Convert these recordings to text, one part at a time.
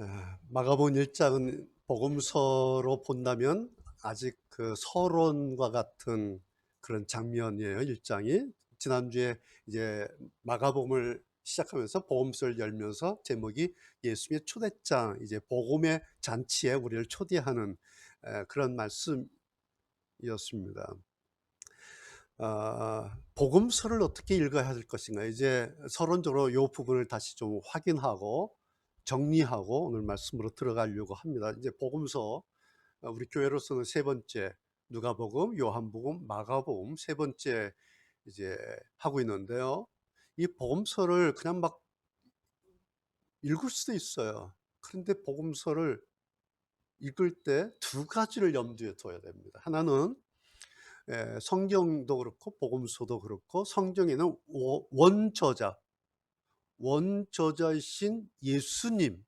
예, 마가복음 1장은 복음서로 본다면 아직 그 서론과 같은 그런 장면이에요. 1장이 지난주에 이제 마가복음을 시작하면서 복음서를 열면서 제목이 예수님의 초대장, 이제 복음의 잔치에 우리를 초대하는 그런 말씀이었습니다. 복음서를 어떻게 읽어야 할 것인가, 이제 서론적으로 이 부분을 다시 좀 확인하고 정리하고 오늘 말씀으로 들어가려고 합니다. 이제 복음서, 우리 교회로서는 세 번째, 누가복음, 요한복음, 마가복음 세 번째 이제 하고 있는데요. 이 복음서를 그냥 막 읽을 수도 있어요. 그런데 복음서를 읽을 때 두 가지를 염두에 둬야 됩니다. 하나는 성경도 그렇고 복음서도 그렇고 성경에는 원저자이신 예수님의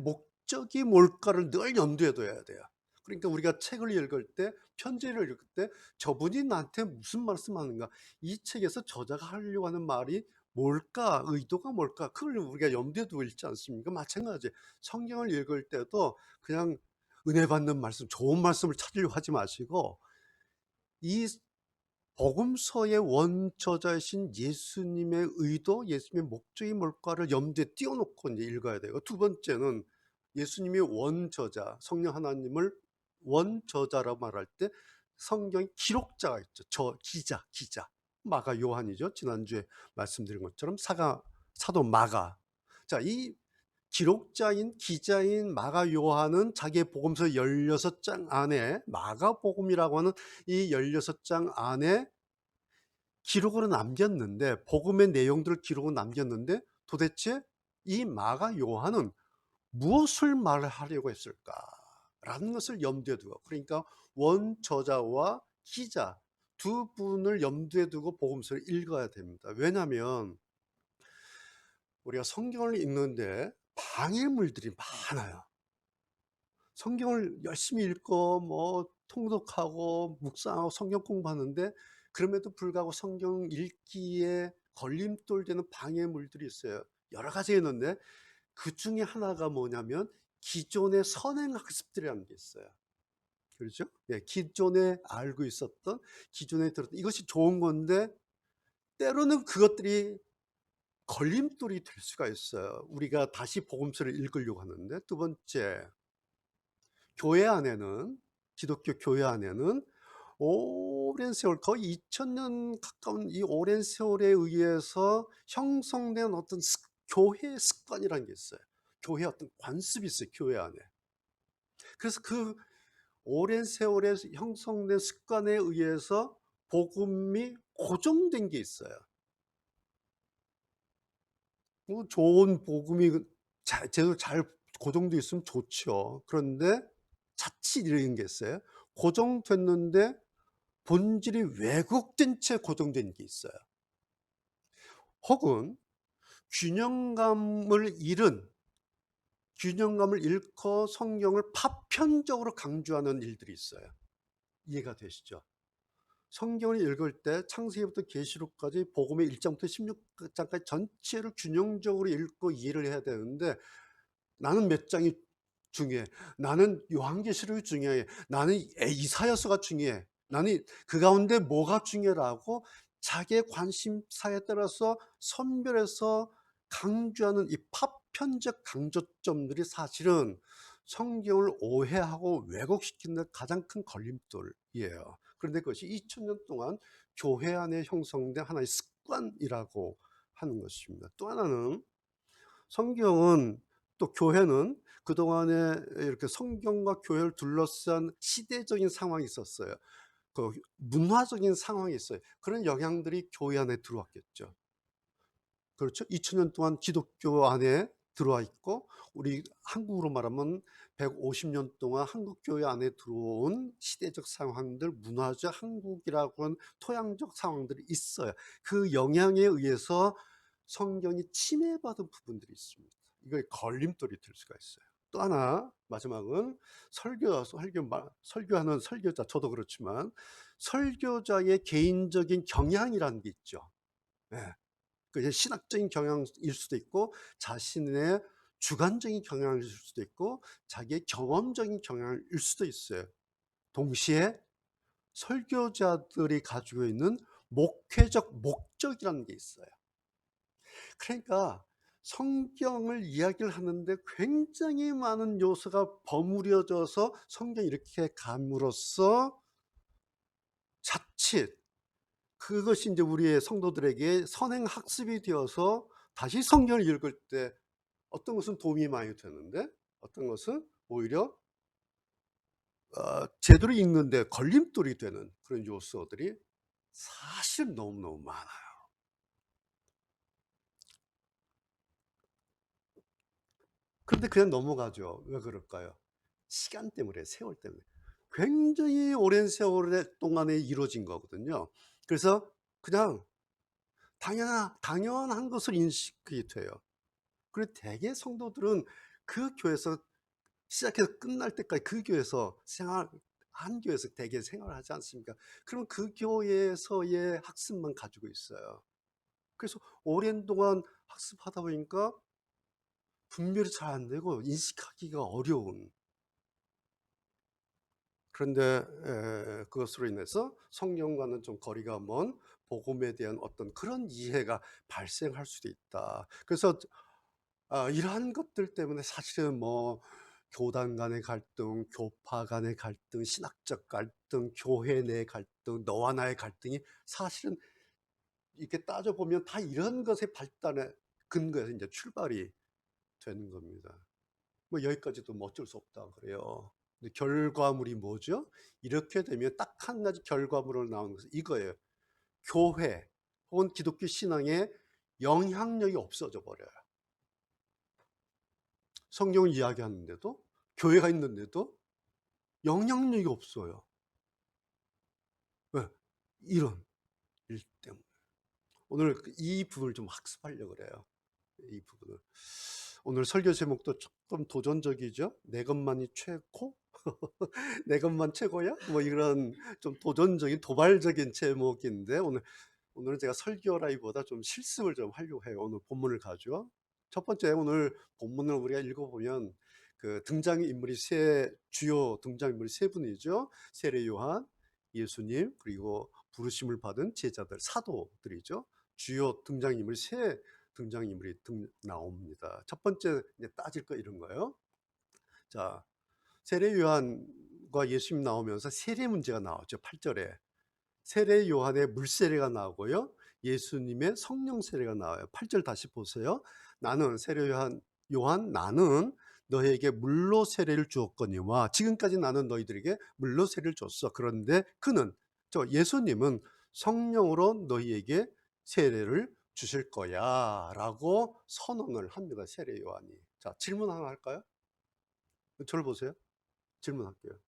목적이 뭘까를 늘 염두에 둬야 돼요. 그러니까 우리가 책을 읽을 때, 편지를 읽을 때 저분이 나한테 무슨 말씀하는가, 이 책에서 저자가 하려고 하는 말이 뭘까, 의도가 뭘까, 그걸 우리가 염두에 두고 읽지 않습니까? 마찬가지 성경을 읽을 때도 그냥 은혜 받는 말씀, 좋은 말씀을 찾으려고 하지 마시고 이 복음서의 원저자이신 예수님의 의도, 예수님의 목적이 뭘까를 염두에 띄워놓고 이제 읽어야 돼요. 두 번째는 예수님이 원저자, 성령 하나님을 원저자라고 말할 때 성경 기록자가 있죠. 기자. 마가 요한이죠. 지난주에 말씀드린 것처럼 사도 마가. 자, 이 기록자인 기자인 마가 요한은 자기의 복음서 16장 안에, 마가복음이라고 하는 이 16장 안에 기록으로 남겼는데, 복음의 내용들을 기록으로 남겼는데 도대체 이 마가 요한은 무엇을 말하려고 했을까라는 것을 염두에 두고, 그러니까 원저자와 기자 두 분을 염두에 두고 복음서를 읽어야 됩니다. 왜냐하면 우리가 성경을 읽는데 방해물들이 많아요. 성경을 열심히 읽고 뭐 통독하고 묵상하고 성경 공부하는데, 그럼에도 불구하고 성경 읽기에 걸림돌 되는 방해물들이 있어요. 여러 가지 있는데 그 중에 하나가 뭐냐면 기존의 선행학습들이라는 게 있어요. 그렇죠? 예, 기존에 알고 있었던, 기존에 들었던 이것이 좋은 건데 때로는 그것들이 걸림돌이 될 수가 있어요. 우리가 다시 복음서를 읽으려고 하는데. 두 번째, 교회 안에는, 기독교 교회 안에는 오랜 세월, 거의 2000년 가까운 이 오랜 세월에 의해서 형성된 어떤 교회 습관이라는 게 있어요. 교회 어떤 관습이 있어요, 교회 안에. 그래서 그 오랜 세월에 형성된 습관에 의해서 복음이 고정된 게 있어요. 뭐 좋은 복음이 제대로 잘 고정돼 있으면 좋죠. 그런데 자칫 이런 게 있어요. 고정됐는데 본질이 왜곡된 채 고정된 게 있어요. 혹은 균형감을 잃고 성경을 파편적으로 강조하는 일들이 있어요. 이해가 되시죠? 성경을 읽을 때 창세기부터 계시록까지 복음의 1장부터 16장까지 전체를 균형적으로 읽고 이해를 해야 되는데, 나는 몇 장이 중요해, 나는 요한계시록이 중요해, 나는 이사야서가 중요해, 나는 그 가운데 뭐가 중요하라고 자기의 관심사에 따라서 선별해서 강조하는 이 파편적 강조점들이 사실은 성경을 오해하고 왜곡시키는 가장 큰 걸림돌이에요. 그런데 그것이 2000년 동안 교회 안에 형성된 하나의 습관이라고 하는 것입니다. 또 하나는, 성경은, 또 교회는 그동안에 이렇게 성경과 교회를 둘러싼 시대적인 상황이 있었어요. 그 문화적인 상황이 있어요. 그런 영향들이 교회 안에 들어왔겠죠. 그렇죠? 2000년 동안 기독교 안에 들어와 있고, 우리 한국으로 말하면 150년 동안 한국 교회 안에 들어온 시대적 상황들, 문화적 한국이라고 하는 토양적 상황들이 있어요. 그 영향에 의해서 성경이 침해받은 부분들이 있습니다. 이거에 걸림돌이 될 수가 있어요. 또 하나, 마지막은 설교하는 설교자, 저도 그렇지만 설교자의 개인적인 경향이라는 게 있죠. 네. 그 신학적인 경향일 수도 있고 자신의 주관적인 경향일 수도 있고 자기의 경험적인 경향일 수도 있어요. 동시에 설교자들이 가지고 있는 목회적 목적이라는 게 있어요. 그러니까 성경을 이야기를 하는데 굉장히 많은 요소가 버무려져서 성경이 이렇게 감으로써 자칫 그것이 이제 우리의 성도들에게 선행 학습이 되어서 다시 성경을 읽을 때 어떤 것은 도움이 많이 되는데 어떤 것은 오히려 제대로 읽는데 걸림돌이 되는 그런 요소들이 사실 너무너무 많아요. 그런데 그냥 넘어가죠. 왜 그럴까요? 시간 때문에, 세월 때문에. 굉장히 오랜 세월 동안에 이루어진 거거든요. 그래서 그냥 당연한 것을 인식이 돼요. 그리고 대개 성도들은 그 교회에서 시작해서 끝날 때까지 그 교회에서 한 교회에서 대개 생활을 하지 않습니까? 그럼 그 교회에서의 학습만 가지고 있어요. 그래서 오랜 동안 학습하다 보니까 분별이 잘 안 되고 인식하기가 어려운, 그런데 그것으로 인해서 성경과는 좀 거리가 먼 복음에 대한 어떤 그런 이해가 발생할 수도 있다. 그래서 이러한 것들 때문에 사실은 뭐 교단 간의 갈등, 교파 간의 갈등, 신학적 갈등, 교회 내 갈등, 너와 나의 갈등이 사실은 이렇게 따져보면 다 이런 것의 발단의 근거에서 이제 출발이 되는 겁니다. 뭐 여기까지도 뭐 어쩔 수 없다 그래요. 근데 결과물이 뭐죠? 이렇게 되면 딱 한 가지 결과물로 나오는 것은 이거예요. 교회 혹은 기독교 신앙의 영향력이 없어져 버려요. 성경을 이야기하는데도, 교회가 있는데도 영향력이 없어요. 왜? 이런 일 때문에. 오늘 이 부분을 좀 학습하려고 그래요. 이 부분을. 오늘 설교 제목도 조금 도전적이죠? 내 것만이 최고? 내 것만 최고야? 뭐 이런 좀 도전적인 도발적인 제목인데 오늘은 제가 설교라기보다 좀 실습을 좀 하려고 해요. 오늘 본문을 가지고. 첫 번째, 오늘 본문을 우리가 읽어보면 그 주요 등장인물이 세 분이죠. 세례 요한, 예수님, 그리고 부르심을 받은 제자들, 사도들이죠. 주요 등장인물이 세 등장인물이 나옵니다. 첫 번째 이제 따질 거 이런 거예요. 자, 세례 요한과 예수님 나오면서 세례 문제가 나왔죠. 8절에. 세례 요한의 물세례가 나오고요. 예수님의 성령 세례가 나와요. 8절 다시 보세요. 나는 세례 요한 나는 너에게 물로 세례를 주었거니와 지금까지 나는 너희들에게 물로 세례를 줬어. 그런데 예수님은 성령으로 너희에게 세례를 주실 거야 라고 선언을 합니다. 세례 요한이. 자, 질문 하나 할까요? 저를 보세요. 질문할게요.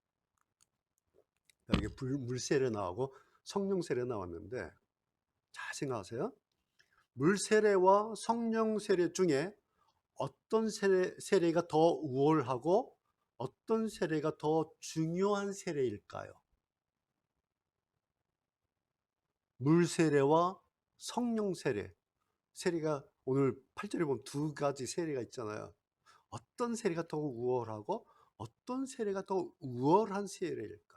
이게 물세례 나오고 성령 세례 나왔는데 잘 생각하세요. 물 세례와 성령 세례 중에 어떤 세례가 더 우월하고 어떤 세례가 더 중요한 세례일까요? 물 세례와 성령 세례가 오늘 8절에 보면 두 가지 세례가 있잖아요. 어떤 세례가 더 우월하고 어떤 세례가 더 우월한 세례일까?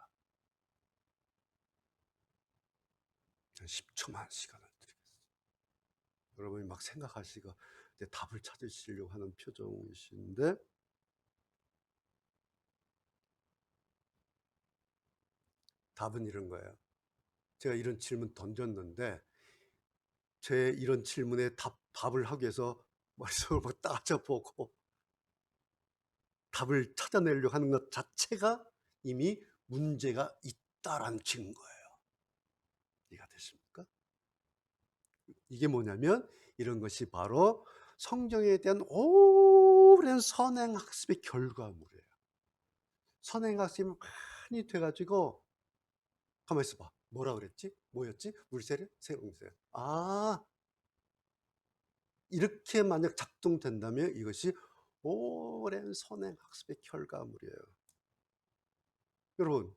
10초만 시간을 드리겠습니다. 여러분이 막 생각하시고 이제 답을 찾으시려고 하는 표정이신데, 답은 이런 거예요. 제가 이런 질문 던졌는데 제 이런 질문에 답을 하기 위해서 머릿속을 막 따져보고 답을 찾아내려고 하는 것 자체가 이미 문제가 있다라는 증거예요. 이해가 되십니까? 이게 뭐냐면 이런 것이 바로 성경에 대한 오랜 선행학습의 결과물이에요. 선행학습이 많이 돼가지고 가만히 있어봐. 뭐라 그랬지? 뭐였지? 물세례? 세례. 이렇게 만약 작동된다면 이것이 오랜 선행학습의 결과물이에요. 여러분,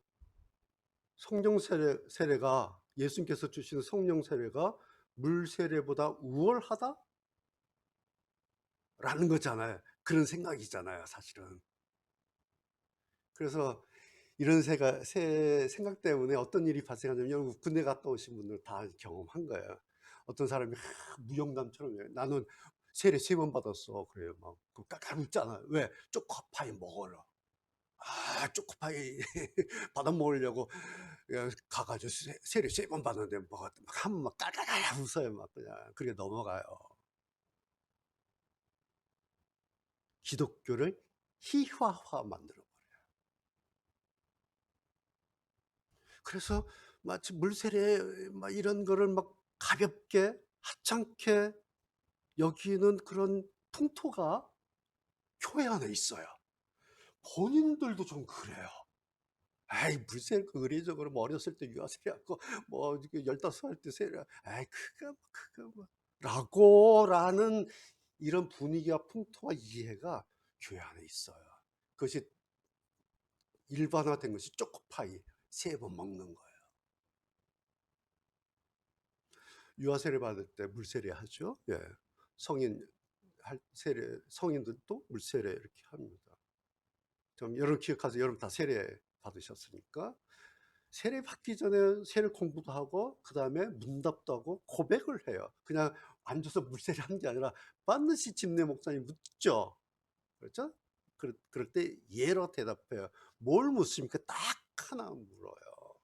성령 세례가, 예수님께서 주시는 성령 세례가 물 세례보다 우월하다? 라는 거잖아요. 그런 생각이잖아요, 사실은. 그래서 이런 생각 때문에 어떤 일이 발생하냐면, 여러분 군대 갔다 오신 분들 다 경험한 거예요. 어떤 사람이 무용담처럼 해요. 나는 세례 3번 받았어. 그래요. 막 깍깍 웃잖아요. 왜? 초코파이 먹어라. 초코파이 받아 먹으려고 가가지고 세례 3번 받았는데 막 하면 막 깔깔깔 웃어요. 막 그냥 그렇게 넘어가요. 기독교를 희화화 만들어. 그래서 마치 물세례 막 이런 거를 막 가볍게 하찮게 여기는 그런 풍토가 교회 안에 있어요. 본인들도 좀 그래요. 아이 물세례 그 의례적으로 뭐 어렸을 때 유아세례하고 뭐 15살 때 세례, 아이 그거 뭐 라고라는 이런 분위기와 풍토와 이해가 교회 안에 있어요. 그것이 일반화된 것이 초코파이 3번 먹는 거예요. 유아세례 받을 때 물세례 하죠. 예. 성인 성인들도 물세례 이렇게 합니다. 좀 여러분 기억하세요. 여러분 다 세례 받으셨으니까. 세례 받기 전에 세례 공부도 하고 그 다음에 문답도 하고 고백을 해요. 그냥 앉아서 물세례 하는 게 아니라 반드시 집내 목사님 묻죠. 그렇죠? 그럴 때 예로 대답해요. 뭘 묻습니까? 딱 하나 물어요.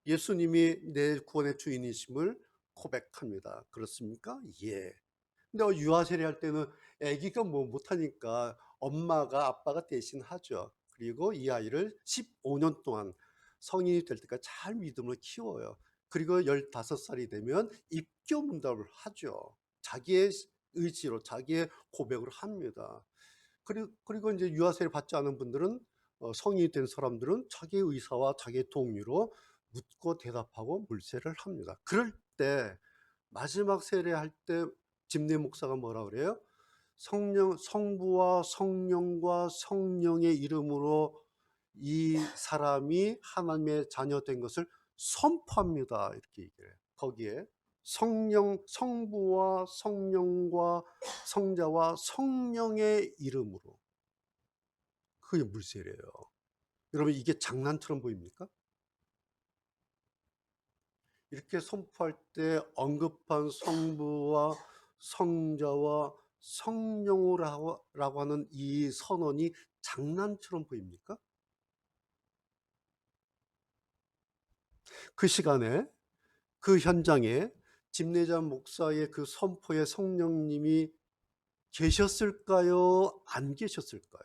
예수님이 내 구원의 주인이심을 고백합니다. 그렇습니까? 예. 근데 유아세례 할 때는 아기가 뭐 못하니까 엄마가 아빠가 대신 하죠. 그리고 이 아이를 15년 동안 성인이 될 때까지 잘 믿음을 키워요. 그리고 15살이 되면 입교 문답을 하죠. 자기의 의지로 자기의 고백을 합니다. 그리고 이제 유아세례 받지 않은 분들은 성인이 된 사람들은 자기의 의사와 자기의 동의로 묻고 대답하고 물세례를 합니다. 그럴 때 마지막 세례할 때 집내 목사가 뭐라 그래요? 성부와 성령과 성령의 이름으로 이 사람이 하나님의 자녀 된 것을 선포합니다. 이렇게 얘기해요. 거기에 성부와 성령과 성자와 성령의 이름으로. 그게 물세례예요. 여러분 이게 장난처럼 보입니까? 이렇게 선포할 때 언급한 성부와 성자와 성령이라고 하는 이 선언이 장난처럼 보입니까? 그 시간에 그 현장에 집내자 목사의 그 선포에 성령님이 계셨을까요? 안 계셨을까요?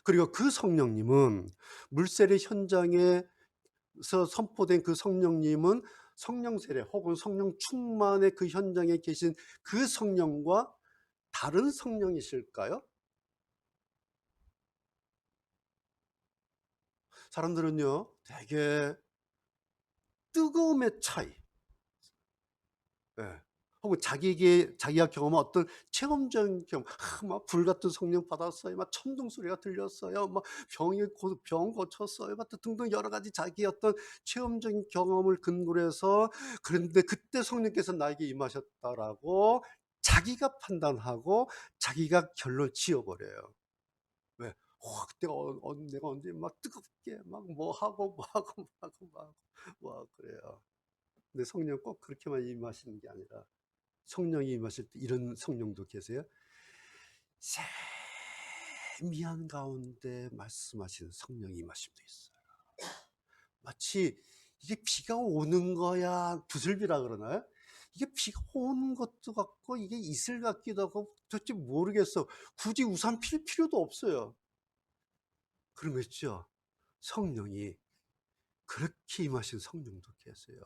그리고 그 성령님은 물세례 현장에서 선포된 그 성령님은 성령 세례 혹은 성령 충만의 그 현장에 계신 그 성령과 다른 성령이실까요? 사람들은요 되게 뜨거움의 차이, 예. 혹은 자기가 경험한 어떤 체험적인 경험, 막 불같은 성령 받았어요, 막 천둥 소리가 들렸어요, 막 병 고쳤어요, 막 등등 여러 가지 자기의 어떤 체험적인 경험을 근거로 해서, 그런데 그때 성령께서 나에게 임하셨다라고 자기가 판단하고 자기가 결론 지어버려요. 왜? 그때 내가 언제 막 뜨겁게 막 뭐 하고 그래요. 근데 성령 꼭 그렇게만 임하시는 게 아니라 성령이 임하실 때 이런 성령도 계세요. 세미한 가운데 말씀하시는 성령이 임하심도 있어요. 마치 이게 비가 오는 거야 부슬비라 그러나요? 이게 비가 오는 것도 같고 이게 이슬 같기도 하고 도대체 모르겠어. 굳이 우산 필 필요도 없어요. 그런 거 있죠. 성령이 그렇게 임하신 성령도 계세요.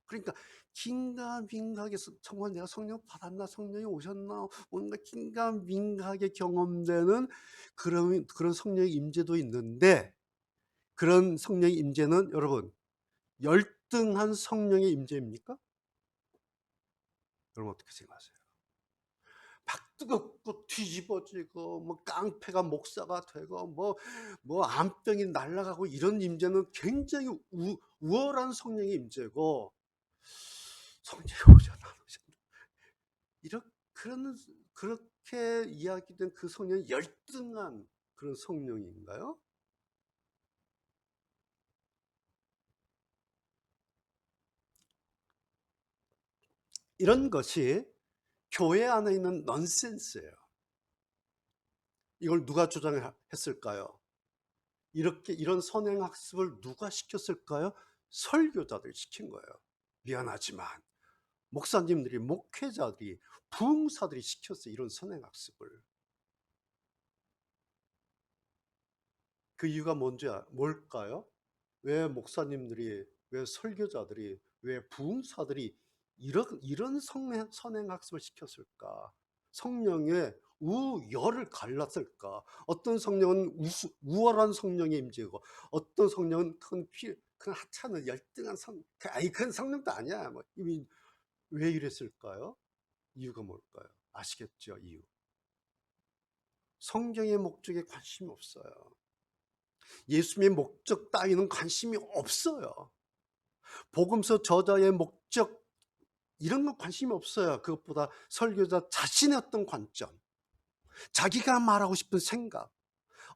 그러니까 긴가민가하게 정말 내가 성령 받았나, 성령이 오셨나, 뭔가 긴가민가하게 경험되는 그런 성령의 임재도 있는데, 그런 성령의 임재는 여러분 열등한 성령의 임재입니까? 여러분 어떻게 생각하세요? 막 뜨겁고 뒤집어지고 뭐 깡패가 목사가 되고 뭐 암병이 날아가고 이런 임재는 굉장히 우월한 성령의 임재고, 성령이 오셨나 그렇게 이야기된 그 성령이 열등한 그런 성령인가요? 이런 것이 교회 안에 있는 넌센스예요. 이걸 누가 주장했을까요? 이런 선행학습을 누가 시켰을까요? 설교자들이 시킨 거예요. 미안하지만 목사님들이, 목회자들이, 부흥사들이 시켰어요. 이런 선행학습을. 그 이유가 뭘까요? 왜 목사님들이, 왜 설교자들이, 왜 부흥사들이 이런 선행학습을 시켰을까? 성령의 우열을 갈랐을까? 어떤 성령은 우월한 성령의 임재고, 어떤 성령은 큰 하찮은 열등한 그런 성령도 아니야. 뭐 이미 왜 이랬을까요? 이유가 뭘까요? 아시겠죠? 이유. 성경의 목적에 관심이 없어요. 예수님의 목적 따위는 관심이 없어요. 복음서 저자의 목적 이런 건 관심이 없어요. 그것보다 설교자 자신의 어떤 관점, 자기가 말하고 싶은 생각,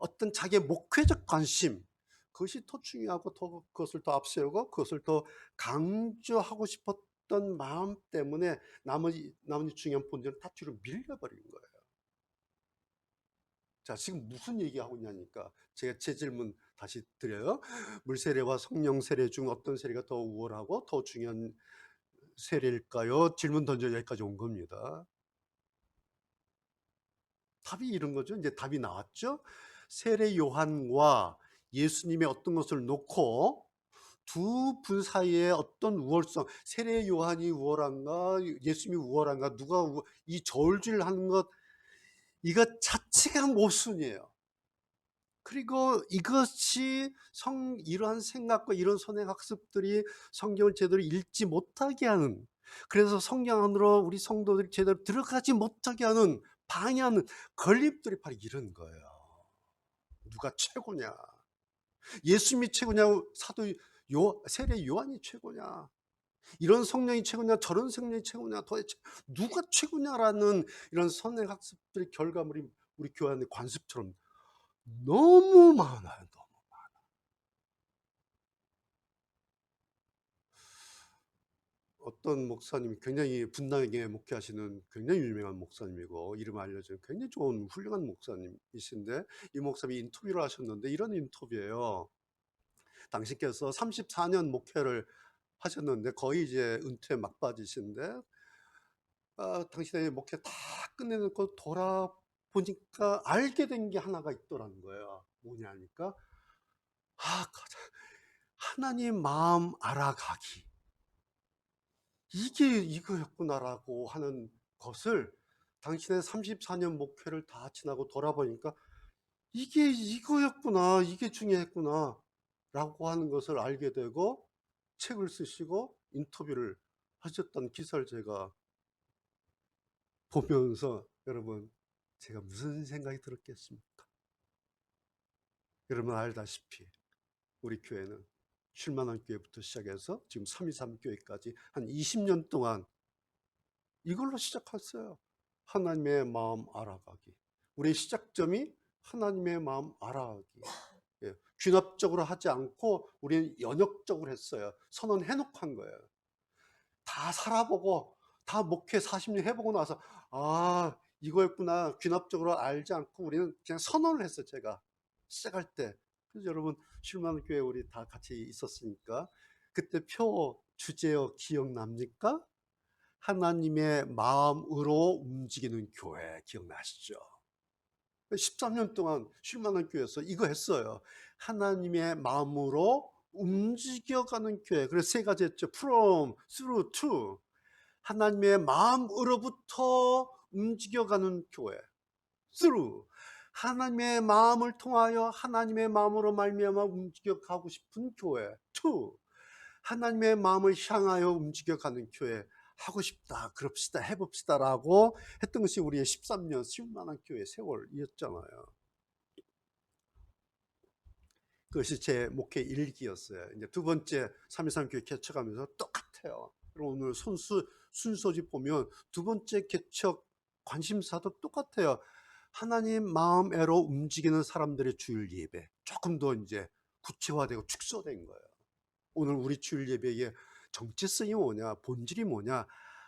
어떤 자기의 목회적 관심, 그것이 더 중요하고 그것을 더 앞세우고 그것을 더 강조하고 싶었던 마음 때문에 나머지 중요한 본질은 다 뒤로 밀려버린 거예요. 자, 지금 무슨 얘기하고 있냐니까 제가 제 질문 다시 드려요. 물세례와 성령 세례 중 어떤 세례가 더 우월하고 더 중요한 세례일까요? 질문 던져 여기까지 온 겁니다. 답이 이런 거죠. 이제 답이 나왔죠. 세례 요한과 예수님의 어떤 것을 놓고 두 분 사이에 어떤 우월성, 세례 요한이 우월한가, 예수님이 우월한가, 이 저울질하는 것, 이것 자체가 모순이에요. 그리고 이것이 이러한 생각과 이런 선행학습들이 성경을 제대로 읽지 못하게 하는, 그래서 성경 안으로 우리 성도들이 제대로 들어가지 못하게 하는, 방해하는 걸림돌이 바로 이런 거예요. 누가 최고냐? 예수님이 최고냐? 세례 요한이 최고냐? 이런 성령이 최고냐? 저런 성령이 최고냐? 도대체 누가 최고냐라는 이런 선행학습들의 결과물이 우리 교회 안에 관습처럼 너무 많아요. 어떤 목사님이 굉장히 분당에 목회하시는 굉장히 유명한 목사님이고 이름 알려진 굉장히 좋은 훌륭한 목사님이신데, 이 목사님이 인터뷰를 하셨는데 이런 인터뷰예요. 당신께서 34년 목회를 하셨는데 거의 이제 은퇴 막바지신데, 당신의 목회 다 끝내놓고 돌아보니까 알게 된 게 하나가 있더라는 거예요. 뭐냐니까 하나님 마음 알아가기, 이게 이거였구나라고 하는 것을, 당신의 34년 목회를 다 지나고 돌아보니까 이게 이거였구나, 이게 중요했구나 라고 하는 것을 알게 되고 책을 쓰시고 인터뷰를 하셨던 기사를 제가 보면서, 여러분 제가 무슨 생각이 들었겠습니까? 여러분 알다시피 우리 교회는 쉴만한 교회부터 시작해서 지금 323 교회까지 한 20년 동안 이걸로 시작했어요. 하나님의 마음 알아가기. 우리의 시작점이 하나님의 마음 알아가기. 예, 귀납적으로 하지 않고 우리는 연역적으로 했어요. 선언해놓고 한 거예요. 다 살아보고 다 목회 40년 해보고 나서 이거였구나 귀납적으로 알지 않고 우리는 그냥 선언을 했어요. 제가 시작할 때. 그래서 여러분 쉴만한 교회 우리 다 같이 있었으니까 그때 주제어 기억납니까? 하나님의 마음으로 움직이는 교회 기억나시죠? 13년 동안 쉴만한 교회에서 이거 했어요. 하나님의 마음으로 움직여가는 교회. 그래서 세 가지 했죠. From, through, to. 하나님의 마음으로부터 움직여가는 교회. Through. 하나님의 마음을 통하여 하나님의 마음으로 말미암아 움직여가고 싶은 교회. To. 하나님의 마음을 향하여 움직여가는 교회. 하고 싶다, 그럽시다, 해봅시다라고 했던 것이 우리의 13년 쉴만한 교회 세월이었잖아요. 그것이 제 목회 일기였어요. 이제 두 번째 323 교회 개척하면서 똑같아요. 오늘 순서지 보면 두 번째 개척 관심사도 똑같아요. 하나님 마음애로 움직이는 사람들의 주일 예배. 조금 더 이제 구체화되고 축소된 거예요. 오늘 우리 주일 예배의 정체성이 뭐냐, 본질이 뭐냐,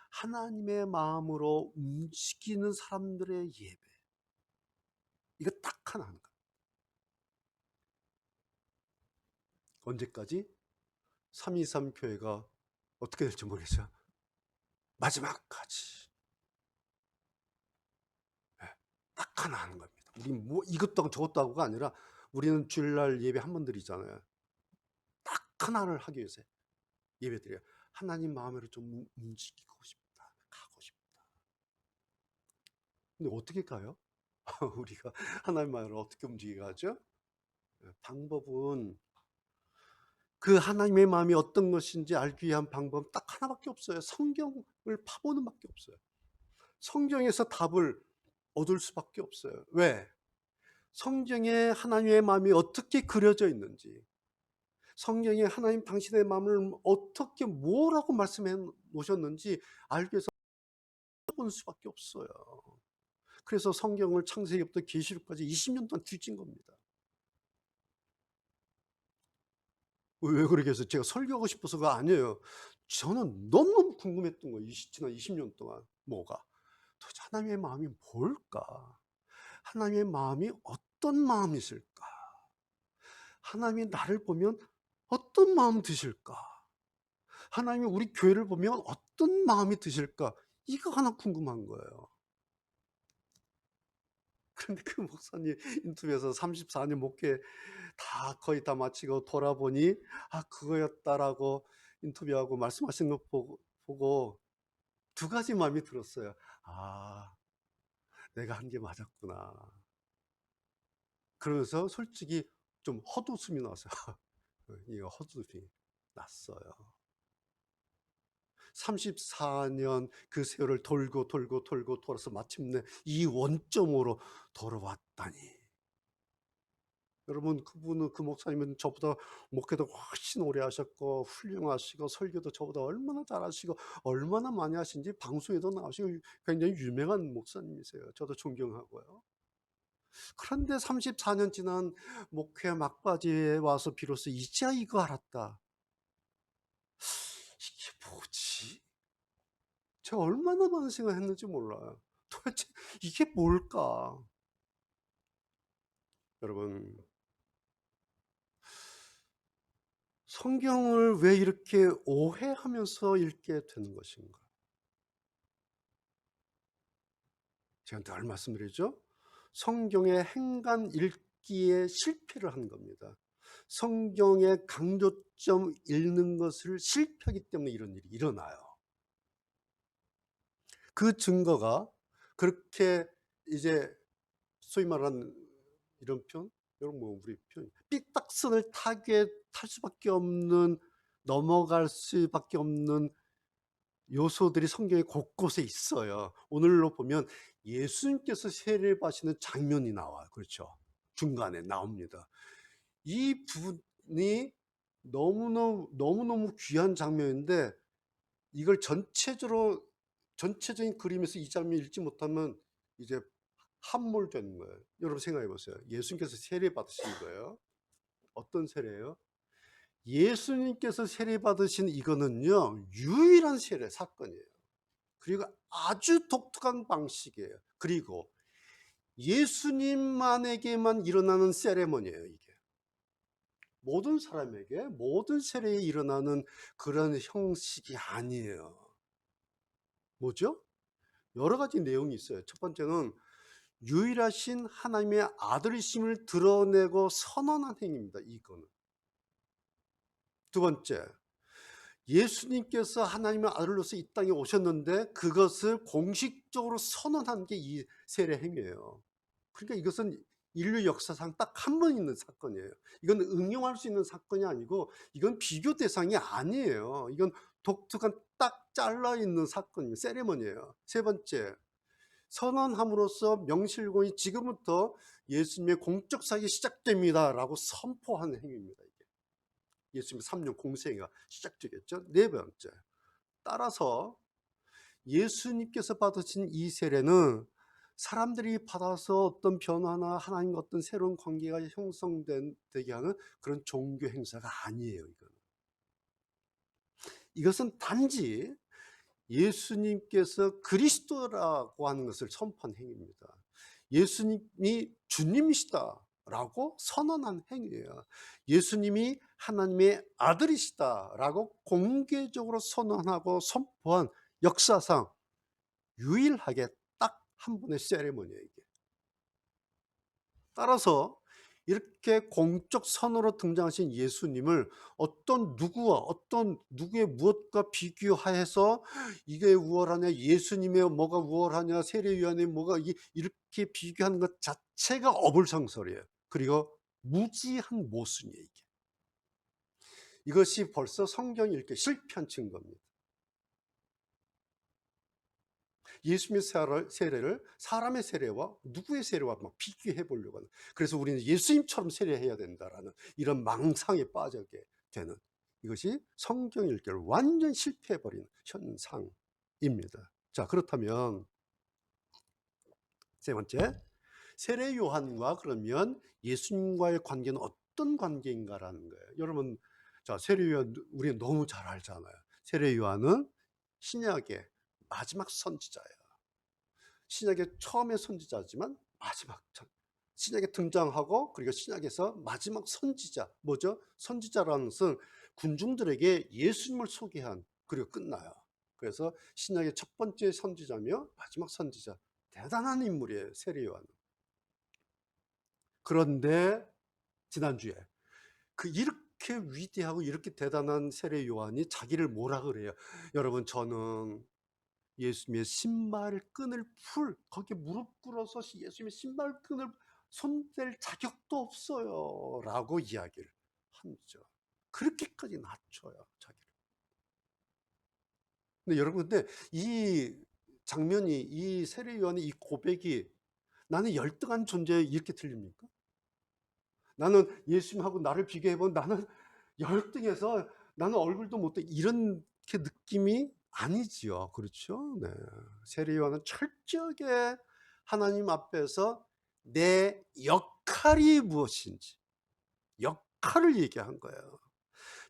하나님의 마음으로 움직이는 사람들의 예배. 이거 딱 하나 하는 거예요. 언제까지? 323 교회가 어떻게 될지 모르겠어요. 마지막까지. 네, 딱 하나 하는 겁니다. 우리 뭐 이것도 하고 저것도 하고가 아니라 우리는 주일날 예배 한 번 드리잖아요. 딱 하나를 하기 위해서 예배 드려요. 하나님 마음으로 좀 움직이고 싶다. 가고 싶다. 근데 어떻게 가요? 우리가 하나님 마음으로 어떻게 움직여가죠? 방법은 그 하나님의 마음이 어떤 것인지 알기 위한 방법은 딱 하나밖에 없어요. 성경을 파보는 밖에 없어요. 성경에서 답을 얻을 수밖에 없어요. 왜? 성경에 하나님의 마음이 어떻게 그려져 있는지, 성경에 하나님 당신의 마음을 어떻게 뭐라고 말씀해 놓으셨는지 알기 위해서 본 수밖에 없어요. 그래서 성경을 창세기부터 계시록까지 20년 동안 뒤진 겁니다. 왜 그러겠어요? 제가 설교하고 싶어서가 아니에요. 저는 너무너무 궁금했던 거예요. 지난 20년 동안. 뭐가? 도대체 하나님의 마음이 뭘까? 하나님의 마음이 어떤 마음이실까? 하나님이 나를 보면 어떤 마음 드실까? 하나님이 우리 교회를 보면 어떤 마음이 드실까? 이거 하나 궁금한 거예요. 그런데 그 목사님 인터뷰에서 34년 목회 다 거의 다 마치고 돌아보니 그거였다라고 인터뷰하고 말씀하신 거 보고 두 가지 마음이 들었어요. 내가 한 게 맞았구나. 그러면서 솔직히 좀 헛웃음이 나왔어요. 이거 헛웃음이 났어요. 34년 그 세월을 돌고 돌아서 마침내 이 원점으로 돌아왔다니. 여러분, 그 목사님은 저보다 목회도 훨씬 오래 하셨고 훌륭하시고 설교도 저보다 얼마나 잘하시고 얼마나 많이 하신지 방송에도 나오시고 굉장히 유명한 목사님이세요. 저도 존경하고요. 그런데 34년 지난 목회 막바지에 와서 비로소 이제야 이거 알았다. 이게 뭐지? 제가 얼마나 많은 생각을 했는지 몰라요. 도대체 이게 뭘까? 여러분, 성경을 왜 이렇게 오해하면서 읽게 되는 것인가? 제가 늘 말씀드리죠. 성경의 행간 읽기에 실패를 한 겁니다. 성경의 강조점 읽는 것을 실패하기 때문에 이런 일이 일어나요. 그 증거가 그렇게 이제 소위 말하는 이런 표현, 이런 우리 표현, 삐딱선을 탈 수밖에 없는, 넘어갈 수밖에 없는 요소들이 성경에 곳곳에 있어요. 오늘로 보면 예수님께서 세례 받으시는 장면이 나와요. 그렇죠? 중간에 나옵니다. 이 부분이 너무너무 귀한 장면인데 이걸 전체적인 그림에서 이 장면 읽지 못하면 이제 함몰되는 거예요. 여러분 생각해 보세요. 예수님께서 세례 받으신 거예요. 어떤 세례예요? 예수님께서 세례 받으신 이거는요, 유일한 세례 사건이에요. 그리고 아주 독특한 방식이에요. 그리고 예수님만에게만 일어나는 세레머니예요, 이게. 모든 사람에게 모든 세례에 일어나는 그런 형식이 아니에요. 뭐죠? 여러 가지 내용이 있어요. 첫 번째는 유일하신 하나님의 아들이심을 드러내고 선언한 행위입니다. 이거는. 두 번째, 예수님께서 하나님의 아들로서 이 땅에 오셨는데 그것을 공식적으로 선언한 게 이 세례 행위예요. 그러니까 이것은 인류 역사상 딱 한 번 있는 사건이에요. 이건 응용할 수 있는 사건이 아니고 이건 비교 대상이 아니에요. 이건 독특한 딱 잘라 있는 사건이에요. 세레머니예요. 세 번째, 선언함으로써 명실공히 지금부터 예수님의 공적 사역이 시작됩니다라고 선포하는 행위입니다. 이게 예수님의 3년 공생애가 시작되겠죠. 네 번째, 따라서 예수님께서 받으신 이 세례는 사람들이 받아서 어떤 변화나 하나님과 어떤 새로운 관계가 형성되게 하는 그런 종교 행사가 아니에요. 이것은 단지 예수님께서 그리스도라고 하는 것을 선포한 행위입니다. 예수님이 주님이시다라고 선언한 행위예요. 예수님이 하나님의 아들이시다라고 공개적으로 선언하고 선포한 역사상 유일하게 딱 한 번의 세레모니예요, 이게. 따라서 이렇게 공적 선으로 등장하신 예수님을 어떤 누구와 어떤 누구의 무엇과 비교하여서 이게 우월하냐, 예수님의 뭐가 우월하냐, 세례요한의 뭐가 이렇게 비교하는 것 자체가 어불성설이에요. 그리고 무지한 모순이에요, 이게. 이것이 벌써 성경이 이렇게 실패한 증거입니다. 예수님의 세례를 사람의 세례와 누구의 세례와 막 비교해 보려고 하는, 그래서 우리는 예수님처럼 세례해야 된다라는 이런 망상에 빠지게 되는, 이것이 성경 읽기를 완전 실패해버린 현상입니다. 자, 그렇다면 세 번째, 세례 요한과 그러면 예수님과의 관계는 어떤 관계인가라는 거예요. 여러분, 자, 세례 요한 우리가 너무 잘 알잖아요. 세례 요한은 신약의 마지막 선지자예요. 신약의 처음의 선지자지만 마지막 신약에 등장하고, 그리고 신약에서 마지막 선지자. 뭐죠? 선지자라는 것은 군중들에게 예수님을 소개한, 그리고 끝나요. 그래서 신약의 첫 번째 선지자며 마지막 선지자, 대단한 인물이에요, 세례 요한은. 그런데 지난주에 이렇게 위대하고 이렇게 대단한 세례 요한이 자기를 뭐라 그래요? 여러분, 저는 예수님의 신발끈을 거기에 무릎 꿇어서 예수님의 신발끈을 손댈 자격도 없어요 라고 이야기를 하죠. 그렇게까지 낮춰요, 자기를. 근데 여러분, 근데 이 장면이, 이 세례 요한의 이 고백이 나는 열등한 존재 이렇게 들립니까? 나는 예수님하고 나를 비교해보면 나는 열등해서 나는 얼굴도 못돼, 이런 느낌이 아니지요. 그렇죠? 네. 세례 요한은 철저하게 하나님 앞에서 내 역할이 무엇인지, 역할을 얘기한 거예요.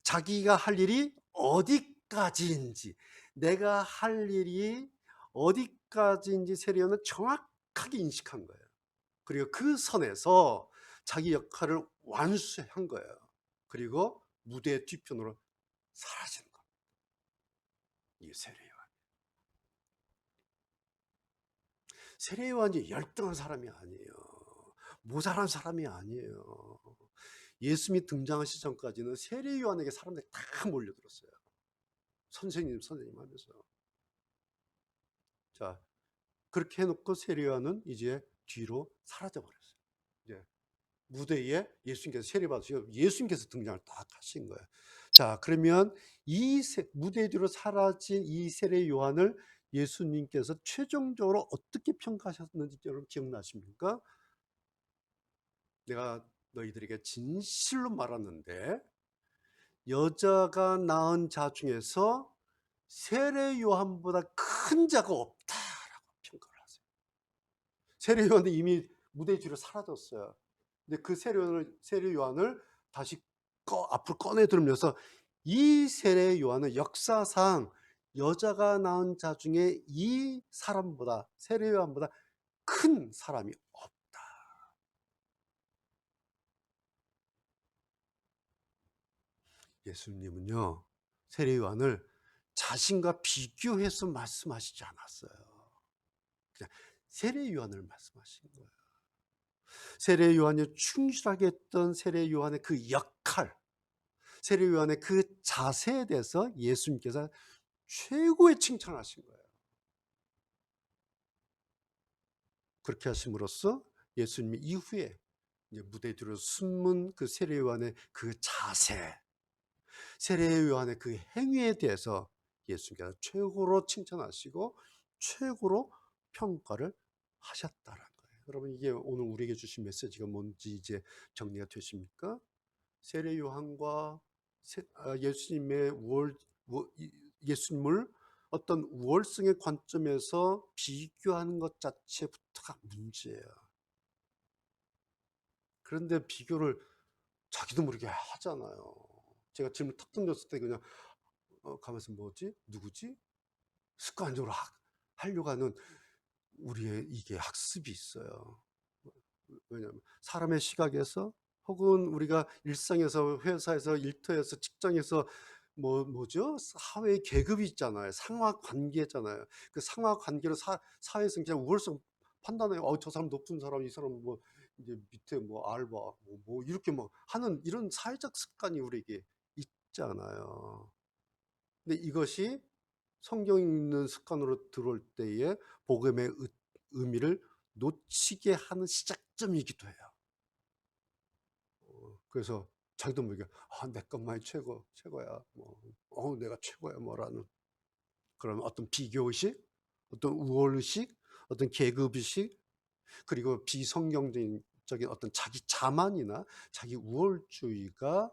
자기가 할 일이 어디까지인지, 내가 할 일이 어디까지인지 세례 요한은 정확하게 인식한 거예요. 그리고 그 선에서 자기 역할을 완수한 거예요. 그리고 무대 뒤편으로 사라지는 겁니다, 이 세례 요한. 세례 요한이 열등한 사람이 아니에요. 모자란 사람이 아니에요. 예수님이 등장하시 전까지는 세례 요한에게 사람들이 다 몰려들었어요. 선생님, 선생님 하면서. 자, 그렇게 해놓고 세례 요한은 이제 뒤로 사라져 버렸어요. 이제 무대에 예수님께서 세례받으시고 예수님께서 등장을 딱 하신 거예요. 자, 그러면 이 무대 뒤로 사라진 이 세례 요한을 예수님께서 최종적으로 어떻게 평가하셨는지 여러분 기억나십니까? 내가 너희들에게 진실로 말하는데 여자가 낳은 자 중에서 세례 요한보다 큰 자가 없다라고 평가를 하세요. 세례 요한은 이미 무대 뒤로 사라졌어요. 근데 그 세례 요한을 다시 앞으로 꺼내 들으면서 이 세례 요한은 역사상 여자가 낳은 자 중에 이 사람보다, 세례 요한보다 큰 사람이 없다. 예수님은요, 세례 요한을 자신과 비교해서 말씀하시지 않았어요. 그냥 세례 요한을 말씀하신 거예요. 세례 요한이 충실하게 했던 세례 요한의 그 역할, 세례 요한의 그 자세에 대해서 예수님께서 최고의 칭찬하신 거예요. 그렇게 하심으로써 예수님이 이후에 이제 무대 뒤로 숨은 그 세례 요한의 그 자세, 세례 요한의 그 행위에 대해서 예수님께서 최고로 칭찬하시고 최고로 평가를 하셨다는 거예요. 여러분, 이게 오늘 우리에게 주신 메시지가 뭔지 이제 정리가 되십니까? 세례 요한과 예수님의 예수님을 어떤 우월성의 관점에서 비교하는 것 자체부터가 문제예요. 그런데 비교를 자기도 모르게 하잖아요. 제가 질문 탁 던졌을 때 그냥 가면서 '뭐지? 누구지?' 습관적으로 하려고 하는 우리의 이게 학습이 있어요. 왜냐하면 사람의 시각에서 혹은 우리가 일상에서 회사에서 일터에서 직장에서 뭐죠? 사회 계급이 있잖아요. 상하 관계잖아요. 그 상하 관계로 사회에서 그냥 우월성 판단해요. 저 사람 높은 사람, 이 사람 뭐 이제 밑에 뭐 알바 뭐 이렇게 뭐 하는 이런 사회적 습관이 우리에게 있잖아요. 근데 이것이 성경 읽는 습관으로 들어올 때에 복음의 의미를 놓치게 하는 시작점이기도 해요. 그래서 자기도 모르게 내 것만이 최고야. 내가 최고야 뭐라는 그런 어떤 비교의식, 어떤 우월의식, 어떤 계급의식, 그리고 비성경적인 어떤 자기 자만이나 자기 우월주의가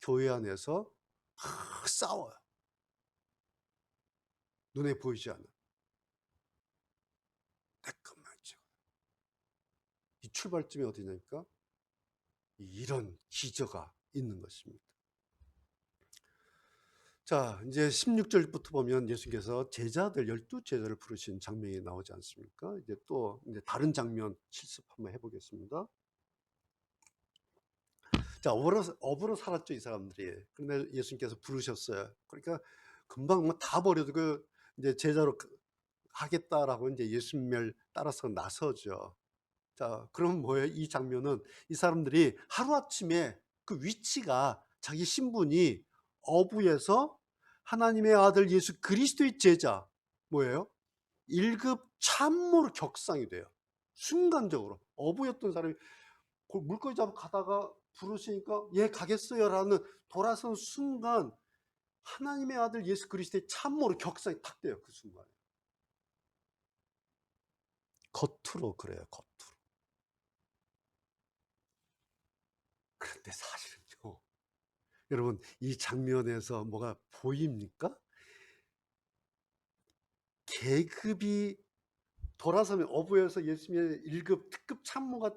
교회 안에서 막 싸워요. 눈에 보이지 않는 내 것만이 최고. 이 출발점이 어디냐니까 이런 기저가 있는 것입니다. 자, 이제 16절부터 보면 예수께서 제자들 12제자를 부르신 장면이 나오지 않습니까? 이제 또 이제 다른 장면 실습 한번 해 보겠습니다. 자, 업으로 살았죠, 이 사람들이. 근데 예수님께서 부르셨어요. 그러니까 금방 뭐 다 버려두고 이제 제자로 하겠다라고 이제 예수님을 따라서 나서죠. 자, 그럼 뭐예요? 이 장면은 이 사람들이 하루아침에 그 위치가 자기 신분이 어부에서 하나님의 아들 예수 그리스도의 제자 뭐예요? 1급 참모로 격상이 돼요. 순간적으로 어부였던 사람이 물고기 잡아 가다가 부르시니까 예 가겠어요라는 돌아선 순간 하나님의 아들 예수 그리스도의 참모로 격상이 탁 돼요. 그 순간에. 겉으로 그래요. 겉으로. 그런데 사실은요. 여러분 이 장면에서 뭐가 보입니까? 계급이 돌아서면 어부에서 예수님의 1급 특급 참모가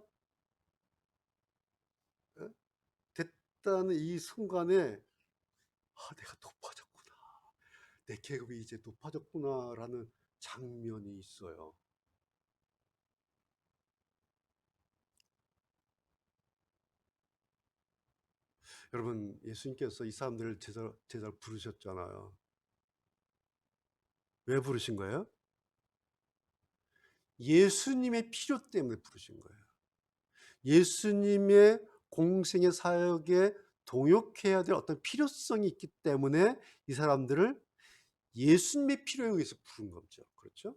됐다는 이 순간에 내가 높아졌구나. 내 계급이 이제 높아졌구나라는 장면이 있어요. 여러분 예수님께서 이 사람들을 제자로 부르셨잖아요. 왜 부르신 거예요? 예수님의 필요 때문에 부르신 거예요. 예수님의 공생의 사역에 동역해야 될 어떤 필요성이 있기 때문에 이 사람들을 예수님의 필요에 의해서 부른 거죠. 그렇죠?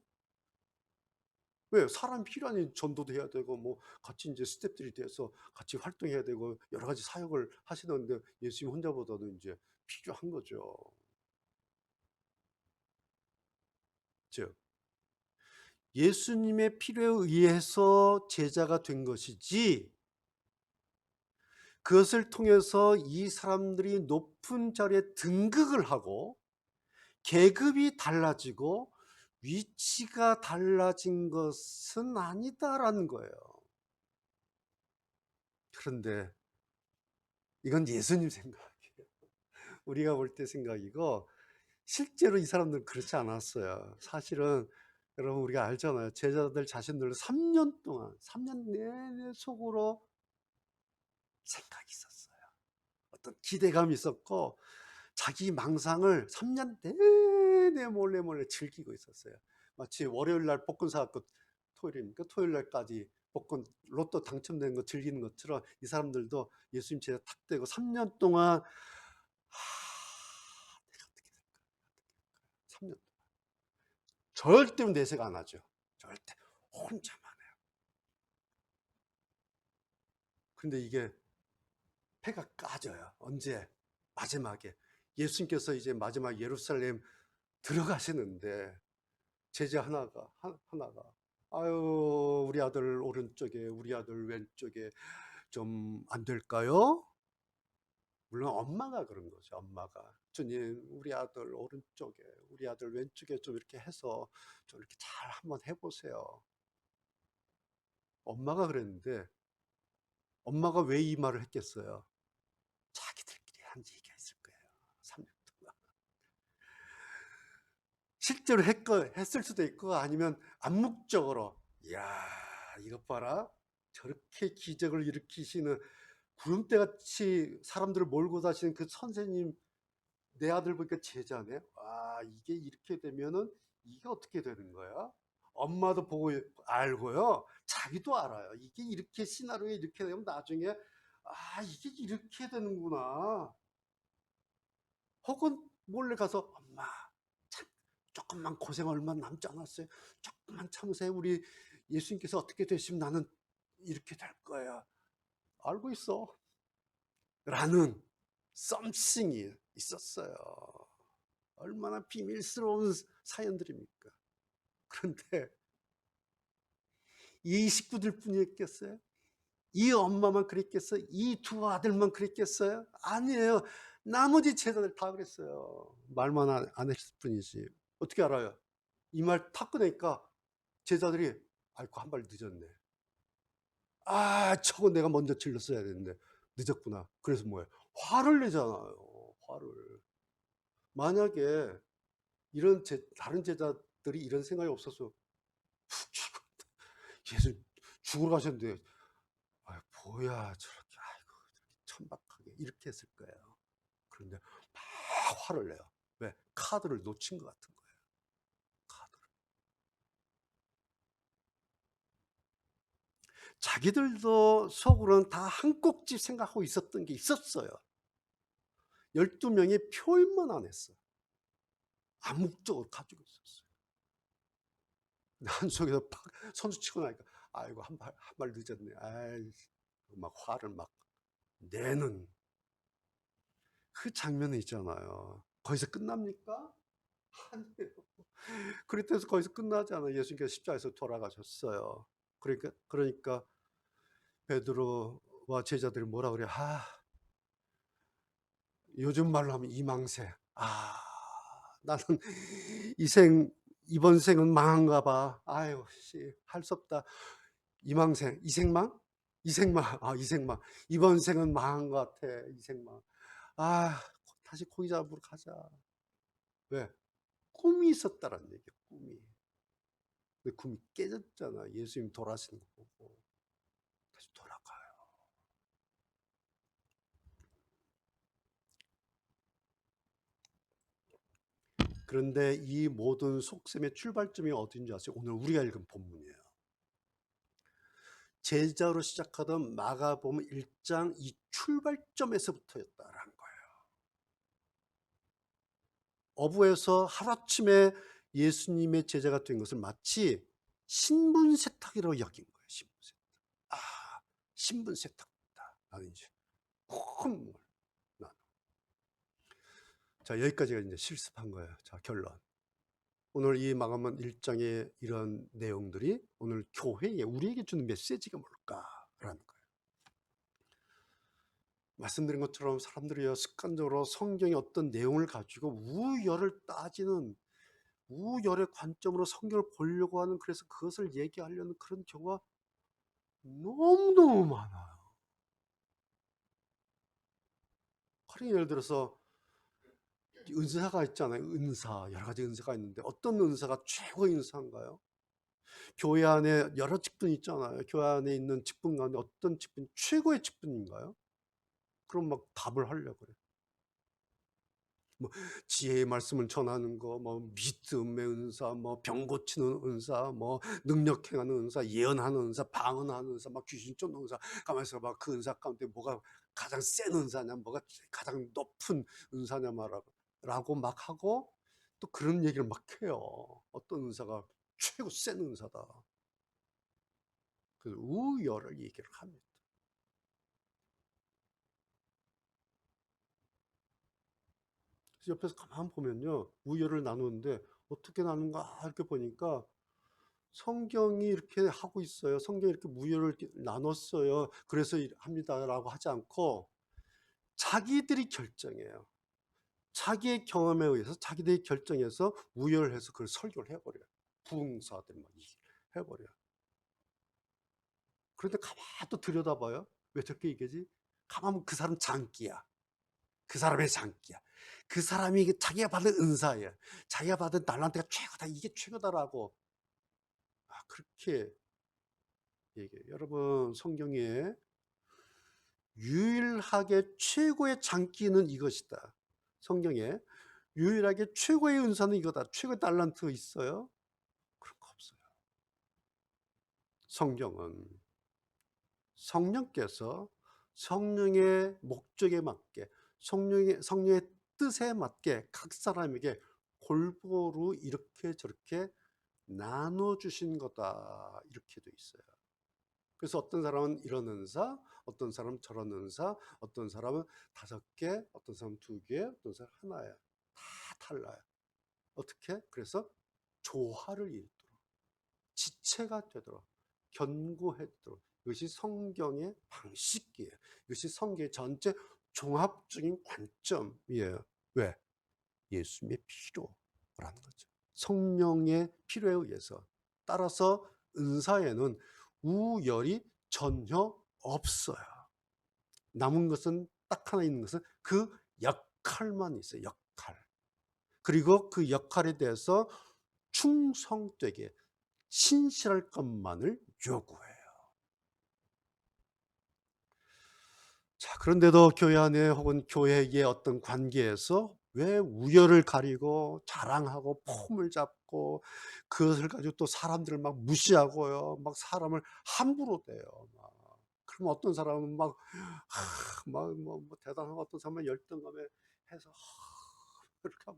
왜? 사람이 필요하니 전도도 해야 되고 뭐 같이 이제 스태프들이 돼서 같이 활동해야 되고 여러 가지 사역을 하시는데 예수님 혼자보다도 이제 필요한 거죠. 즉 예수님의 필요에 의해서 제자가 된 것이지 그것을 통해서 이 사람들이 높은 자리에 등극을 하고 계급이 달라지고 위치가 달라진 것은 아니다라는 거예요. 그런데 이건 예수님 생각이에요. 우리가 볼 때 생각이고 실제로 이 사람들은 그렇지 않았어요. 사실은 여러분 우리가 알잖아요. 제자들 자신들도 3년 동안 3년 내내 속으로 생각이 있었어요. 어떤 기대감이 있었고 자기 망상을 3년 내내 몰래 즐기고 있었어요. 마치 월요일 날 복권 사갖고 토요일입니까? 토요일 날까지 복권 로또 당첨된 거 즐기는 것처럼 이 사람들도 예수님 제자 탁 되고 3년 동안 내가 어떻게 될까? 3년 절대 내색 안 하죠. 절대 혼자만 해요. 근데 이게 패가 까져요. 언제? 마지막에 예수님께서 이제 마지막 예루살렘 들어가시는데 제자 하나가 아유 우리 아들 오른쪽에 우리 아들 왼쪽에 좀 안 될까요? 물론 엄마가 그런 거죠. 엄마가 주님 우리 아들 오른쪽에 우리 아들 왼쪽에 좀 이렇게 해서 좀 이렇게 잘 한번 해보세요. 엄마가 그랬는데 엄마가 왜 이 말을 했겠어요? 자기들끼리 한 얘기가 있을 거예요. 3년 동안. 실제로 했을 수도 있고 아니면 암묵적으로 이야 이것 봐라 저렇게 기적을 일으키시는 구름대같이 사람들을 몰고 다니는 그 선생님 내 아들 보니까 제자네. 아 이게 이렇게 되면은 이게 어떻게 되는 거야? 엄마도 보고 알고요. 자기도 알아요. 이게 이렇게 시나리오에 이렇게 되면 나중에 아 이게 이렇게 되는구나. 혹은 몰래 가서 엄마 참 조금만 고생 얼마 남지 않았어요. 조금만 참으세요. 우리 예수님께서 어떻게 되시면 나는 이렇게 될 거야. 알고 있어. 라는 썸씽이 있었어요. 얼마나 비밀스러운 사연들입니까? 그런데 이 식구들 뿐이었겠어요? 이 엄마만 그랬겠어요? 이 두 아들만 그랬겠어요? 아니에요. 나머지 제자들 다 그랬어요. 말만 안 했을 뿐이지. 어떻게 알아요? 이 말 탁 꺼내니까 제자들이 아이고 한 발 늦었네. 아 저거 내가 먼저 질렀어야 되는데 늦었구나. 그래서 뭐예요? 화를 내잖아요. 화를. 만약에 이런 다른 제자들이 이런 생각이 없었어. 예수 죽으러 가셨는데 아 뭐야 저렇게 아이고 천박하게 이렇게 했을 거예요. 그런데 막 화를 내요. 왜? 카드를 놓친 것 같은 거예요. 카드를. 자기들도 속으로는 다 한 꼭지 생각하고 있었던 게 있었어요. 12명이 표현만 안 했어요. 암묵적으로 가지고 있었어요. 한속에서 팍 선수 치고 나니까 아이고 한 발 늦었네. 아이 막 화를 막 내는 그 장면이 있잖아요. 거기서 끝납니까? 아니에요. 그렇다고 해서 거기서 끝나지 않아요. 예수님께서 십자가에서 돌아가셨어요. 그러니까 베드로와 제자들이 뭐라 그래요? 아, 요즘 말로 하면 이망생. 아, 나는 이번 생은 망한가 봐. 아유, 씨, 할 수 없다. 이망생, 이생망? 이생망, 아, 이생망. 이번 생은 망한 것 같아, 이생망. 아, 다시 고기 잡으러 가자. 왜? 꿈이 있었다라는 얘기야, 꿈이. 근데 꿈이 깨졌잖아. 예수님 돌아가시는 거 보고. 다시 돌아가요. 그런데 이 모든 속셈의 출발점이 어딘지 아세요? 오늘 우리가 읽은 본문이에요. 제자로 시작하던 마가복음 1장 이 출발점에서부터였다라는 거예요. 어부에서 하루아침에 예수님의 제자가 된 것을 마치 신분 세탁이라고 여긴 거예요. 신분 세탁. 아, 신분 세탁다. 나는 이제 큰 물. 자, 여기까지가 이제 실습한 거예요. 자, 결론. 오늘 이 마가복음 1장의 이런 내용들이 오늘 교회에 우리에게 주는 메시지가 뭘까라는 거예요. 말씀드린 것처럼 사람들이요 습관적으로 성경의 어떤 내용을 가지고 우열을 따지는 우열의 관점으로 성경을 보려고 하는 그래서 그것을 얘기하려는 그런 경우가 너무너무 많아요. 가령 예를 들어서 은사가 있잖아요. 은사 여러 가지 은사가 있는데 어떤 은사가 최고의 은사인가요? 교회 안에 여러 직분이 있잖아요. 교회 안에 있는 직분 가운데 어떤 직분이 최고의 직분인가요? 그럼 막 답을 하려고 그래. 뭐 지혜의 말씀을 전하는 거, 뭐 믿음의 은사, 뭐 병 고치는 은사, 뭐 능력 행하는 은사, 예언하는 은사, 방언하는 은사, 막 귀신 쫓는 은사. 가만있어 봐. 그 은사 가운데 뭐가 가장 센 은사냐, 뭐가 가장 높은 은사냐 라고 막 하고 또 그런 얘기를 막 해요. 어떤 은사가 최고 센 은사다. 그 우열을 얘기를 합니다. 그래서 옆에서 가만 보면요. 우열을 나누는데 어떻게 나누는가 이렇게 보니까 성경이 이렇게 하고 있어요. 성경이 이렇게 무열을 나눴어요. 그래서 합니다라고 하지 않고 자기들이 결정해요. 자기의 경험에 의해서 자기들이 결정해서 우열해서 그걸 설교를 해버려요. 부흥사들 막 해버려요. 그런데 가만 또 들여다봐요. 왜 저렇게 얘기하지? 가만 보면 그 사람 장기야. 그 사람의 장기야. 그 사람이 자기가 받은 은사예요. 자기가 받은 달란트가 최고다. 이게 최고다라고 그렇게 얘기해요. 여러분, 성경에 유일하게 최고의 장기는 이것이다. 성경에 유일하게 최고의 은사는 이거다. 최고의 달란트 있어요? 그런 거 없어요. 성경은 성령께서 성령의 목적에 맞게 성령의 뜻에 맞게 각 사람에게 골고루 이렇게 저렇게 나눠주신 거다. 이렇게 돼 있어요. 그래서 어떤 사람은 이런 은사, 어떤 사람은 저런 은사, 어떤 사람은 5개, 어떤 사람은 2개, 어떤 사람은 하나예요. 다 달라요. 어떻게? 그래서 조화를 이루도록, 지체가 되도록, 견고해지도록. 이것이 성경의 방식이에요. 이것이 성경의 전체 종합적인 관점이에요. 왜? 예수님의 필요라는 거죠. 성령의 필요에 의해서. 따라서 은사에는 우열이 전혀 없어요. 남은 것은 딱 하나 있는 것은 그 역할만 있어요. 역할. 그리고 그 역할에 대해서 충성되게 신실할 것만을 요구해요. 자, 그런데도 교회 안에 혹은 교회의 어떤 관계에서 왜 우열을 가리고 자랑하고 폼을 잡고 그것을 가지고 또 사람들을 막 무시하고요. 막 사람을 함부로 대요. 막. 그럼 어떤 사람은 뭐 대단하고 어떤 사람은 열등감에 해서 이렇게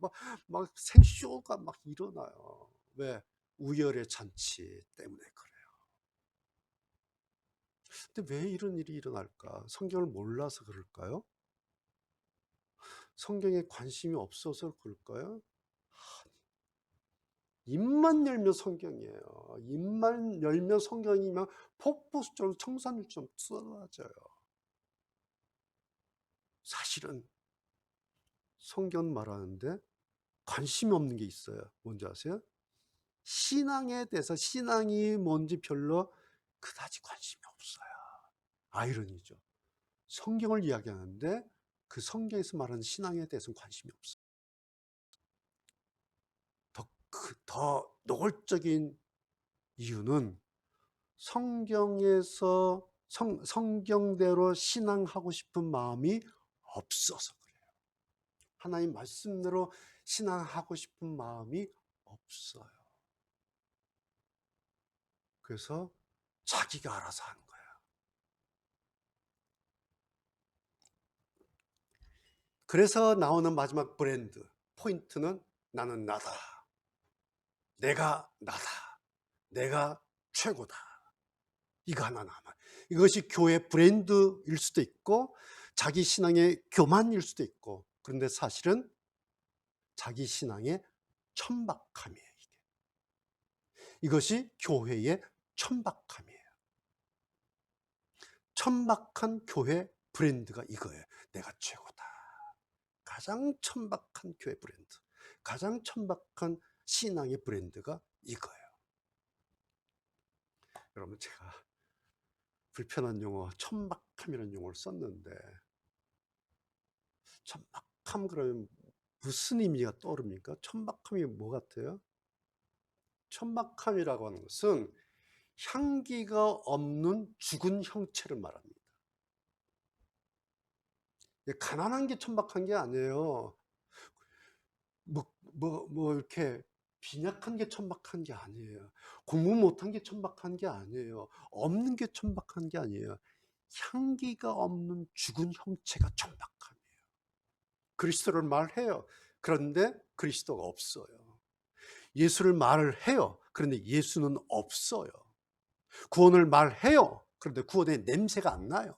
막 생쇼가 막 일어나요. 왜? 우열의 잔치 때문에 그래요. 근데 왜 이런 일이 일어날까? 성경을 몰라서 그럴까요? 성경에 관심이 없어서 그럴까요? 입만 열면 성경이에요. 입만 열면 성경이면 폭포수처럼 청산유처럼 쏟아져요. 사실은 성경 말하는데 관심이 없는 게 있어요. 뭔지 아세요? 신앙에 대해서 신앙이 뭔지 별로 그다지 관심이 없어요. 아이러니죠. 성경을 이야기하는데 그 성경에서 말하는 신앙에 대해서는 관심이 없어요. 더 노골적인 이유는 성경에서 성경대로 신앙하고 싶은 마음이 없어서 그래요. 하나님 말씀대로 신앙하고 싶은 마음이 없어요. 그래서 자기가 알아서 하는 거예요. 그래서 나오는 마지막 브랜드 포인트는 나는 나다. 내가 나다. 내가 최고다. 이거 하나 남아요. 이것이 교회 브랜드일 수도 있고 자기 신앙의 교만일 수도 있고, 그런데 사실은 자기 신앙의 천박함이에요. 이것이 교회의 천박함이에요. 천박한 교회 브랜드가 이거예요. 내가 최고다. 가장 천박한 교회 브랜드, 가장 천박한 신앙의 브랜드가 이거예요. 여러분, 제가 불편한 용어 천박함이라는 용어를 썼는데, 천박함 그러면 무슨 의미가 떠오릅니까? 천박함이 뭐 같아요? 천박함이라고 하는 것은 향기가 없는 죽은 형체를 말합니다. 가난한 게 천박한 게 아니에요. 이렇게 빈약한 게 천박한 게 아니에요. 공부 못한 게 천박한 게 아니에요. 없는 게 천박한 게 아니에요. 향기가 없는 죽은 형체가 천박함이에요. 그리스도를 말해요. 그런데 그리스도가 없어요. 예수를 말을 해요. 그런데 예수는 없어요. 구원을 말해요. 그런데 구원의 냄새가 안 나요.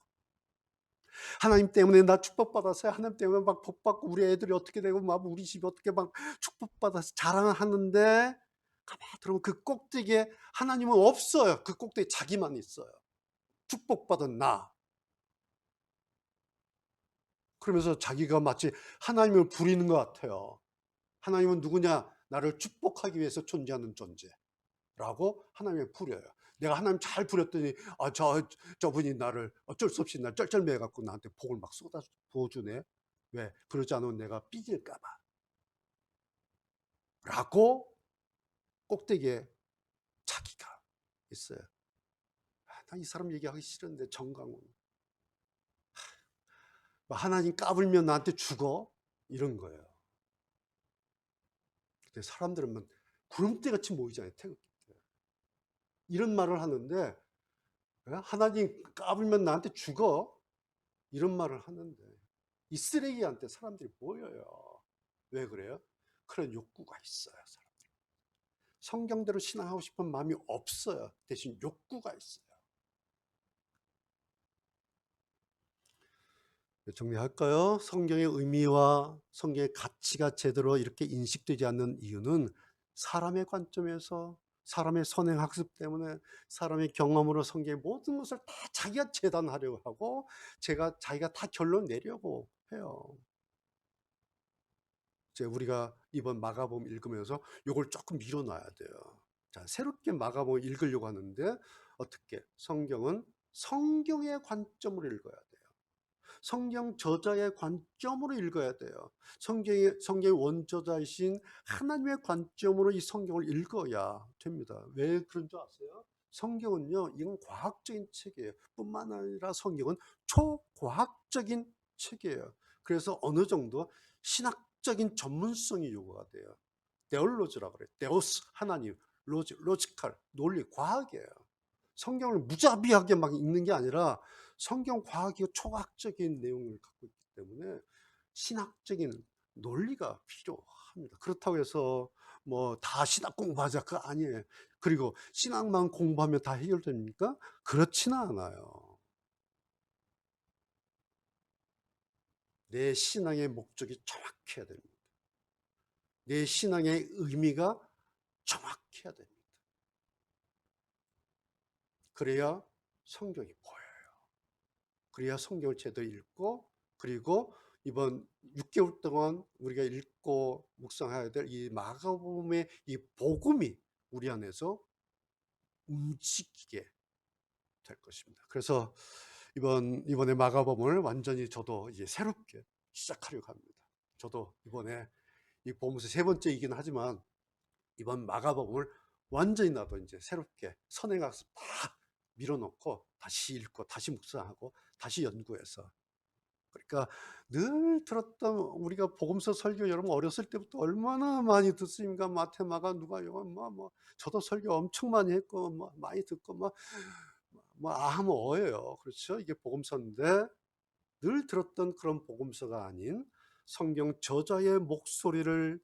하나님 때문에 나 축복받았어요. 하나님 때문에 막 복받고 우리 애들이 어떻게 되고 막 우리 집이 어떻게 막 축복받아서 자랑하는데 가만히 들어보면 그 꼭대기에 하나님은 없어요. 그 꼭대기에 자기만 있어요. 축복받은 나. 그러면서 자기가 마치 하나님을 부리는 것 같아요. 하나님은 누구냐? 나를 축복하기 위해서 존재하는 존재라고 하나님을 부려요. 내가 하나님 잘 부렸더니 저분이 나를 어쩔 수 없이 날 쩔쩔매어 갖고 나한테 복을 막 쏟아 부어주네. 왜? 그러지 않으면 내가 삐질까 봐. 라고 꼭대기에 자기가 있어요. 난 이 사람 얘기하기 싫은데 정강훈. 하나님 까불면 나한테 죽어? 이런 거예요. 근데 사람들은 구름대같이 모이잖아요. 태극기 때. 이런 말을 하는데 하나님 까불면 나한테 죽어? 이런 말을 하는데 이 쓰레기한테 사람들이 모여요. 왜 그래요? 그런 욕구가 있어요. 사람들. 성경대로 신앙하고 싶은 마음이 없어요. 대신 욕구가 있어요. 정리할까요? 성경의 의미와 성경의 가치가 제대로 이렇게 인식되지 않는 이유는 사람의 관점에서, 사람의 선행학습 때문에, 사람의 경험으로 성경의 모든 것을 다 자기가 재단하려고 하고 자기가 다 결론 내려고 해요. 우리가 이번 마가복음 읽으면서 이걸 조금 밀어놔야 돼요. 자, 새롭게 마가복음 읽으려고 하는데 어떻게? 성경은 성경의 관점으로 읽어야 돼요. 성경 저자의 관점으로 읽어야 돼요. 성경의 원저자이신 하나님의 관점으로 이 성경을 읽어야 됩니다. 왜 그런 줄 아세요? 성경은요, 이건 과학적인 책이에요. 뿐만 아니라 성경은 초과학적인 책이에요. 그래서 어느 정도 신학적인 전문성이 요구가 돼요. 데올로지라고 그래요. 데오스, 하나님, 로지컬, 논리, 과학이에요. 성경을 무자비하게 막 읽는 게 아니라 성경 과학이 초과학적인 내용을 갖고 있기 때문에 신학적인 논리가 필요합니다. 그렇다고 해서 다 신학 공부하자, 그거 아니에요. 그리고 신학만 공부하면 다 해결됩니까? 그렇지는 않아요. 내 신앙의 목적이 정확해야 됩니다. 내 신앙의 의미가 정확해야 됩니다. 그래야 성경이 보여요. 그래야 성경을 제대로 읽고, 그리고 이번 6개월 동안 우리가 읽고 묵상해야 될 이 마가복음의 이 복음이 우리 안에서 움직이게 될 것입니다. 그래서 이번에 마가복음을 완전히 저도 이제 새롭게 시작하려고 합니다. 저도 이번에 이 복음서 세 번째이긴 하지만 이번 마가복음을 완전히 나도 이제 새롭게 선행학습 다 밀어놓고 다시 읽고 다시 묵상하고 다시 연구해서, 그러니까 늘 들었던 우리가 복음서 설교, 여러분 어렸을 때부터 얼마나 많이 듣습니까? 마태, 마가, 누가, 요한, 저도 설교 엄청 많이 했고 많이 듣고 아무어예요. 그렇죠? 이게 복음서인데 늘 들었던 그런 복음서가 아닌 성경 저자의 목소리를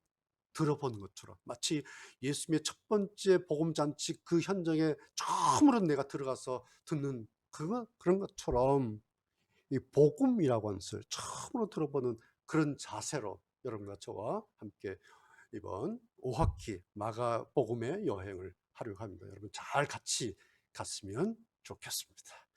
들어보는 것처럼, 마치 예수님의 첫 번째 복음 잔치 그 현장에 처음으로 내가 들어가서 듣는 그런 것처럼 이 복음이라고 하는 것을 처음으로 들어보는 그런 자세로 여러분과 저와 함께 이번 5학기 마가복음의 여행을 하려고 합니다. 여러분 잘 같이 갔으면 좋겠습니다.